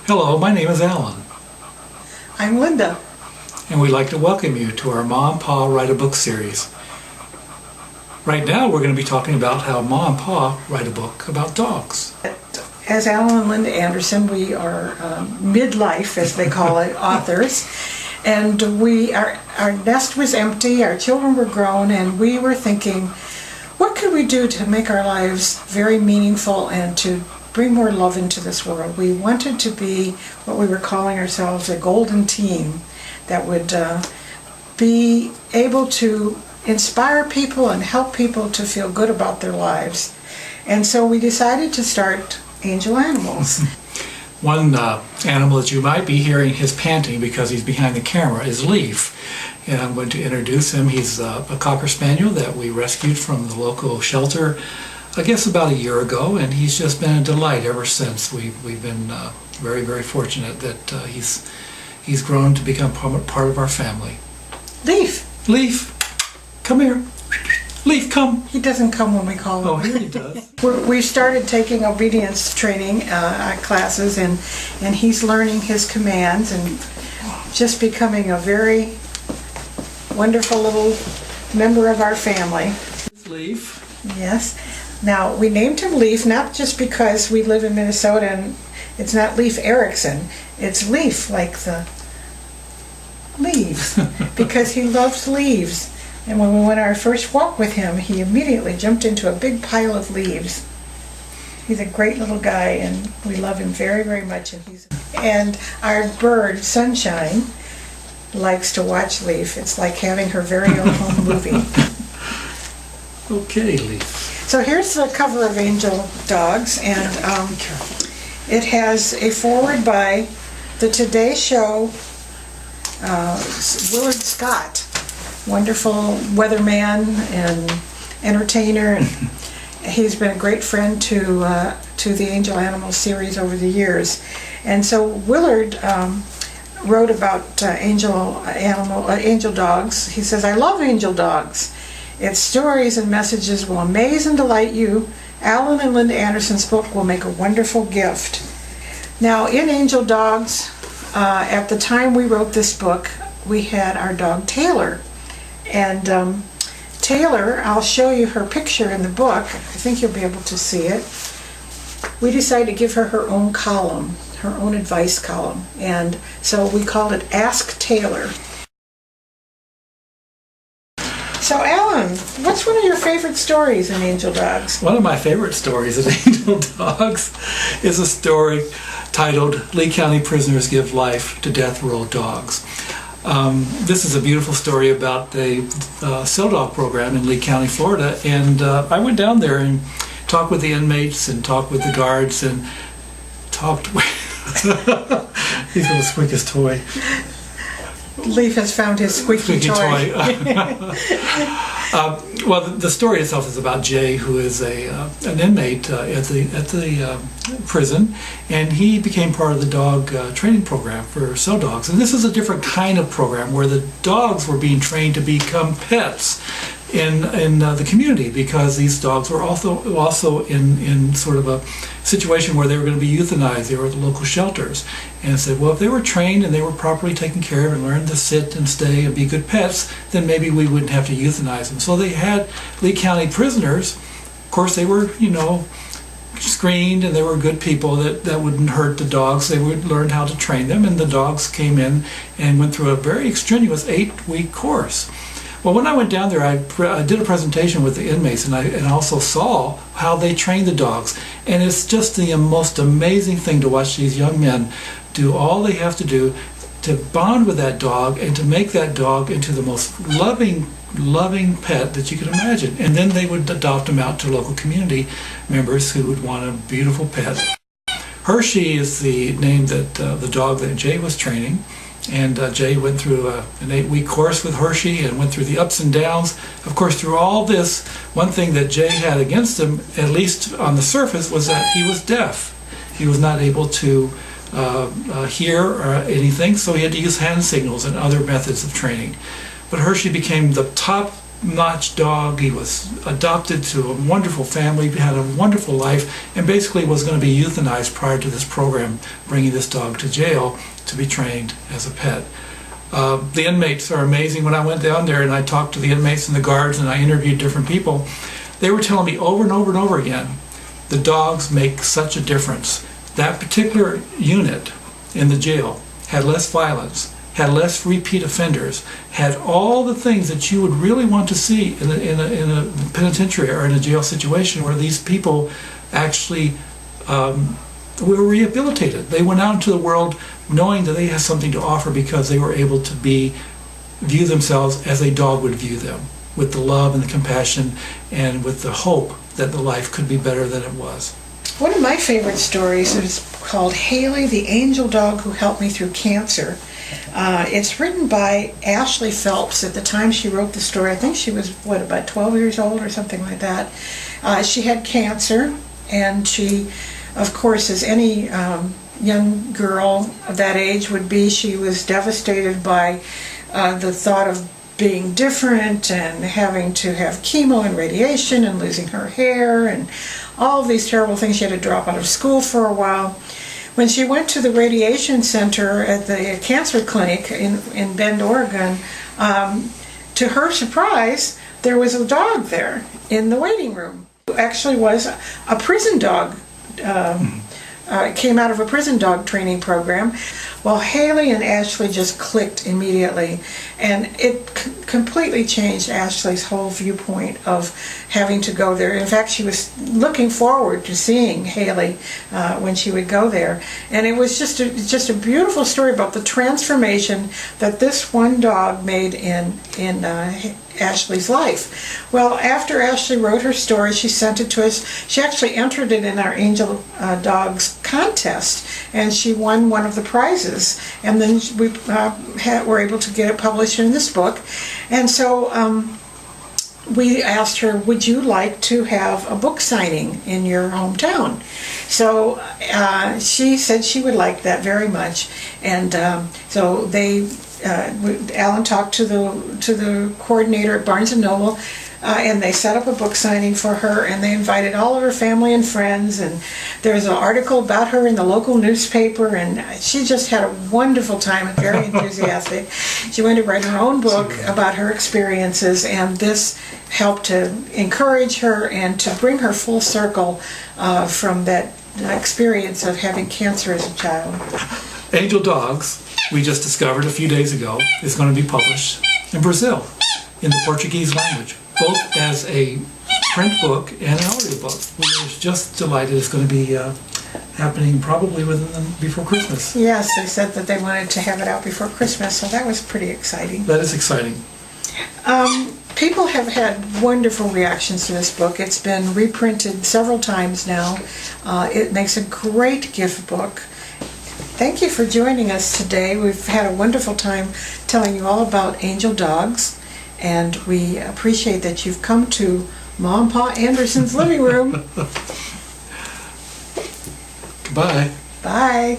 Hello, my name is Alan, I'm Linda. and we'd like to welcome you to our Ma and Pa Write a Book series. Right now we're going to be talking about how Ma and Pa write a book about dogs. As Alan and Linda Anderson, we are midlife, as they call it, authors. And our nest was empty, our children were grown, and we were thinking, what could we do to make our lives very meaningful and to bring more love into this world? We wanted to be what we were calling ourselves a golden team that would be able to inspire people and help people to feel good about their lives. And so we decided to start Angel Animals. One animal that you might be hearing his panting because he's behind the camera is Leaf. And I'm going to introduce him. He's a Cocker Spaniel that we rescued from the local shelter, I guess about a year ago, and he's just been a delight ever since. We've been very, very fortunate that he's grown to become part of our family. Leaf. Leaf, come here. Leaf, come. He doesn't come when we call him. Oh, here he does. We started taking obedience training classes, and he's learning his commands and just becoming a very wonderful little member of our family. Leaf. Yes. Now, we named him Leaf not just because we live in Minnesota and it's not Leif Erikson. It's Leaf, like the leaves, because he loves leaves. And when we went our first walk with him, he immediately jumped into a big pile of leaves. He's a great little guy, and we love him very, very much. And our bird, Sunshine, likes to watch Leaf. It's like having her very own home movie. Okay, Leaf. So here's the cover of Angel Dogs, and it has a foreword by the Today Show, Willard Scott. Wonderful weatherman and entertainer, and he's been a great friend to the Angel Animals series over the years. And so Willard wrote about angel dogs. He says, "I love angel dogs. Its stories and messages will amaze and delight you. Alan and Linda Anderson's book will make a wonderful gift." Now, in Angel Dogs, at the time we wrote this book, we had our dog Taylor. And Taylor, I'll show you her picture in the book. I think you'll be able to see it. We decided to give her her own column, her own advice column. And so we called it Ask Taylor. So Alan, what's one of your favorite stories in Angel Dogs? One of my favorite stories in Angel Dogs is a story titled Lee County Prisoners Give Life to Death Row Dogs. This is a beautiful story about the cell dog program in Lee County, Florida, and I went down there and talked with the inmates and talked with the guards and talked with... He's going to squeak his toy. Leaf has found his squeaky toy. Well, the story itself is about Jay, who is an inmate at the prison, and he became part of the dog training program for cell dogs. And this is a different kind of program where the dogs were being trained to become pets in the community, because these dogs were also in sort of a situation where they were going to be euthanized. They were at the local shelters, and said, well, if they were trained and they were properly taken care of and learned to sit and stay and be good pets, then maybe we wouldn't have to euthanize them. So they had Lee County prisoners. Of course, they were, screened, and they were good people that wouldn't hurt the dogs. They would learn how to train them, and the dogs came in and went through a very extenuous 8-week course. Well, when I went down there, I did a presentation with the inmates, and I also saw how they train the dogs. And it's just the most amazing thing to watch these young men do all they have to do to bond with that dog and to make that dog into the most loving pet that you can imagine. And then they would adopt them out to local community members who would want a beautiful pet. Hershey is the name that the dog that Jay was training. And Jay went through an 8-week course with Hershey and went through the ups and downs. Of course, through all this, one thing that Jay had against him, at least on the surface, was that he was deaf. He was not able to hear anything, so he had to use hand signals and other methods of training. But Hershey became the top top-notch dog. He was adopted to a wonderful family, had a wonderful life, and basically was going to be euthanized prior to this program, bringing this dog to jail to be trained as a pet. The inmates are amazing. When I went down there and I talked to the inmates and the guards and I interviewed different people, they were telling me over and over and over again, the dogs make such a difference. That particular unit in the jail had less violence, had less repeat offenders, had all the things that you would really want to see in a penitentiary or in a jail situation where these people actually were rehabilitated. They went out into the world knowing that they had something to offer because they were able to view themselves as a dog would view them, with the love and the compassion and with the hope that the life could be better than it was. One of my favorite stories is called Haley, the Angel Dog Who Helped Me Through Cancer. It's written by Ashley Phelps. At the time she wrote the story, I think she was, about 12 years old or something like that. She had cancer, and she, of course, as any young girl of that age would be, she was devastated by the thought of being different and having to have chemo and radiation and losing her hair and all of these terrible things. She had to drop out of school for a while. When she went to the radiation center at the cancer clinic in Bend, Oregon, to her surprise, there was a dog there in the waiting room. It actually was a prison dog. Came out of a prison dog training program. Well, Haley and Ashley just clicked immediately, and it completely changed Ashley's whole viewpoint of having to go there. In fact, she was looking forward to seeing Haley when she would go there, and it was just a beautiful story about the transformation that this one dog made in Ashley's life. Well, after Ashley wrote her story, she sent it to us. She actually entered it in our Angel Dogs contest, and she won one of the prizes. And then we were able to get it published in this book. And so we asked her, would you like to have a book signing in your hometown? So she said she would like that very much. And so Alan talked to the coordinator at Barnes & Noble, and they set up a book signing for her, and they invited all of her family and friends, and there's an article about her in the local newspaper, and she just had a wonderful time and very enthusiastic. She went to write her own book about her experiences, and this helped to encourage her and to bring her full circle from that experience of having cancer as a child. Angel Dogs, we just discovered a few days ago, is going to be published in Brazil in the Portuguese language, both as a print book and an audio book. We're just delighted it's going to be happening probably before Christmas. Yes, they said that they wanted to have it out before Christmas, so that was pretty exciting. That is exciting. People have had wonderful reactions to this book. It's been reprinted several times now. It makes a great gift book. Thank you for joining us today. We've had a wonderful time telling you all about Angel Dogs, and we appreciate that you've come to Ma and Pa Anderson's living room. Goodbye. Bye.